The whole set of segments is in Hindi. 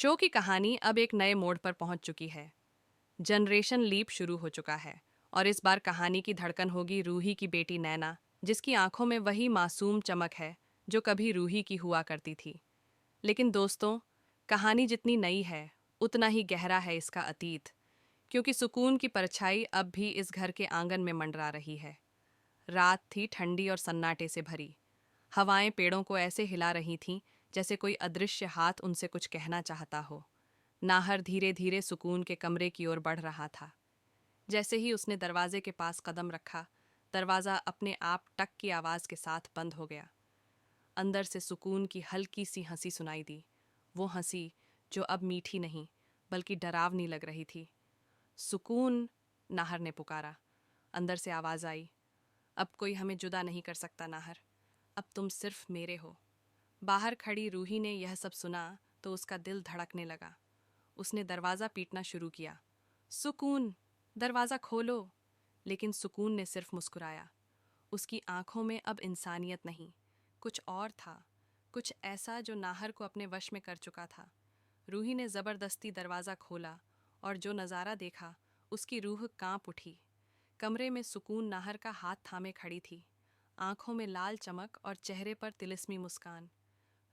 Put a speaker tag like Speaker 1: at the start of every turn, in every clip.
Speaker 1: शो की कहानी अब एक नए मोड़ पर पहुंच चुकी है। जनरेशन लीप शुरू हो चुका है और इस बार कहानी की धड़कन होगी रूही की बेटी नैना, जिसकी आंखों में वही मासूम चमक है जो कभी रूही की हुआ करती थी। लेकिन दोस्तों, कहानी जितनी नई है उतना ही गहरा है इसका अतीत, क्योंकि सुकून की परछाई अब भी इस घर के आंगन में मंडरा रही है। रात थी ठंडी और सन्नाटे से भरी। हवाएं पेड़ों को ऐसे हिला रही थीं जैसे कोई अदृश्य हाथ उनसे कुछ कहना चाहता हो। नाहर धीरे धीरे सुकून के कमरे की ओर बढ़ रहा था। जैसे ही उसने दरवाजे के पास कदम रखा, दरवाज़ा अपने आप टक की आवाज़ के साथ बंद हो गया। अंदर से सुकून की हल्की सी हंसी सुनाई दी, वो हंसी जो अब मीठी नहीं बल्कि डरावनी लग रही थी। सुकून, नाहर ने पुकारा। अंदर से आवाज़ आई, अब कोई हमें जुदा नहीं कर सकता नाहर, अब तुम सिर्फ मेरे हो। बाहर खड़ी रूही ने यह सब सुना तो उसका दिल धड़कने लगा। उसने दरवाज़ा पीटना शुरू किया, सुकून, दरवाज़ा खोलो। लेकिन सुकून ने सिर्फ मुस्कुराया। उसकी आंखों में अब इंसानियत नहीं, कुछ और था, कुछ ऐसा जो नाहर को अपने वश में कर चुका था। रूही ने ज़बरदस्ती दरवाज़ा खोला और जो नज़ारा देखा उसकी रूह कांप उठी। कमरे में सुकून नाहर का हाथ थामे खड़ी थी, आंखों में लाल चमक और चेहरे पर तिलिस्मी मुस्कान।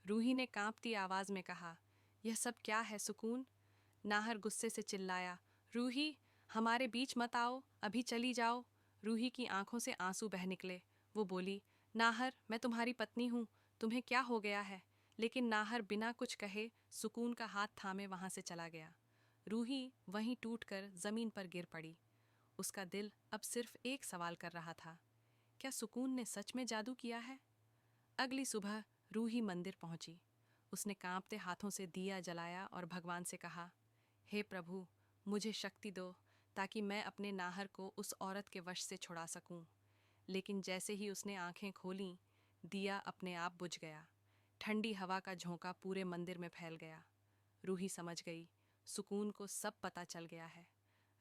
Speaker 1: रूही ने कांपती आवाज़ में कहा, यह सब क्या है सुकून? नाहर गुस्से से चिल्लाया, रूही, हमारे बीच मत आओ, अभी चली जाओ। रूही की आंखों से आंसू बह निकले। वो बोली, नाहर, मैं तुम्हारी पत्नी हूँ, तुम्हें क्या हो गया है? लेकिन नाहर बिना कुछ कहे सुकून का हाथ थामे वहां से चला गया। रूही वहीं टूटकर जमीन पर गिर पड़ी। उसका दिल अब सिर्फ एक सवाल कर रहा था, क्या सुकून ने सच में जादू किया है? अगली सुबह रूही मंदिर पहुंची। उसने कांपते हाथों से दिया जलाया और भगवान से कहा, हे प्रभु, मुझे शक्ति दो ताकि मैं अपने नाहर को उस औरत के वश से छुड़ा सकूं। लेकिन जैसे ही उसने आंखें खोलीं, दिया अपने आप बुझ गया। ठंडी हवा का झोंका पूरे मंदिर में फैल गया। रूही समझ गई, सुकून को सब पता चल गया है।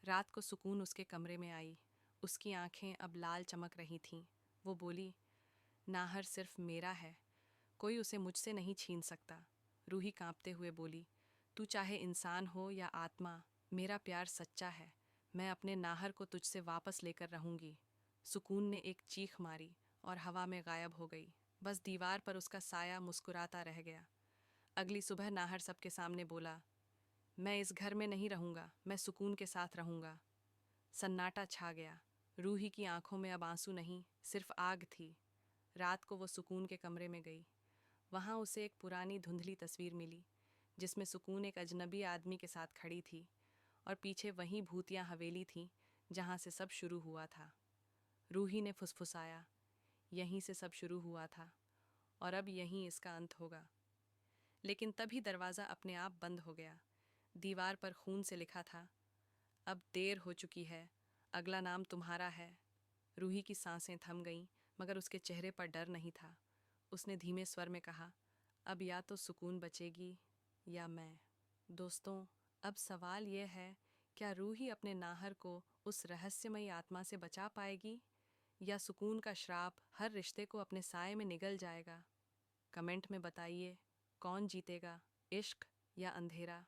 Speaker 1: रात को सुकून उसके कमरे में आई। उसकी आंखें अब लाल चमक रही थीं। वो बोली, नाहर सिर्फ मेरा है, कोई उसे मुझसे नहीं छीन सकता। रूही कांपते हुए बोली, तू चाहे इंसान हो या आत्मा, मेरा प्यार सच्चा है। मैं अपने नाहर को तुझसे वापस लेकर रहूंगी। सुकून ने एक चीख मारी और हवा में गायब हो गई। बस दीवार पर उसका साया मुस्कुराता रह गया। अगली सुबह नाहर सबके सामने बोला, मैं इस घर में नहीं रहूंगा, मैं सुकून के साथ रहूंगा। सन्नाटा छा गया। रूही की आंखों में अब आंसू नहीं, सिर्फ आग थी। रात को वो सुकून के कमरे में गई। वहाँ उसे एक पुरानी धुंधली तस्वीर मिली, जिसमें सुकून एक अजनबी आदमी के साथ खड़ी थी और पीछे वहीं भूतिया हवेली थी जहाँ से सब शुरू हुआ था। रूही ने फुसफुसाया, यहीं से सब शुरू हुआ था और अब यहीं इसका अंत होगा। लेकिन तभी दरवाज़ा अपने आप बंद हो गया। दीवार पर खून से लिखा था, अब देर हो चुकी है, अगला नाम तुम्हारा है। रूही की सांसें थम गईं, मगर उसके चेहरे पर डर नहीं था। उसने धीमे स्वर में कहा, अब या तो सुकून बचेगी या मैं। दोस्तों, अब सवाल यह है, क्या रूही अपने नाहर को उस रहस्यमयी आत्मा से बचा पाएगी या सुकून का श्राप हर रिश्ते को अपने साए में निगल जाएगा? कमेंट में बताइए, कौन जीतेगा, इश्क या अंधेरा?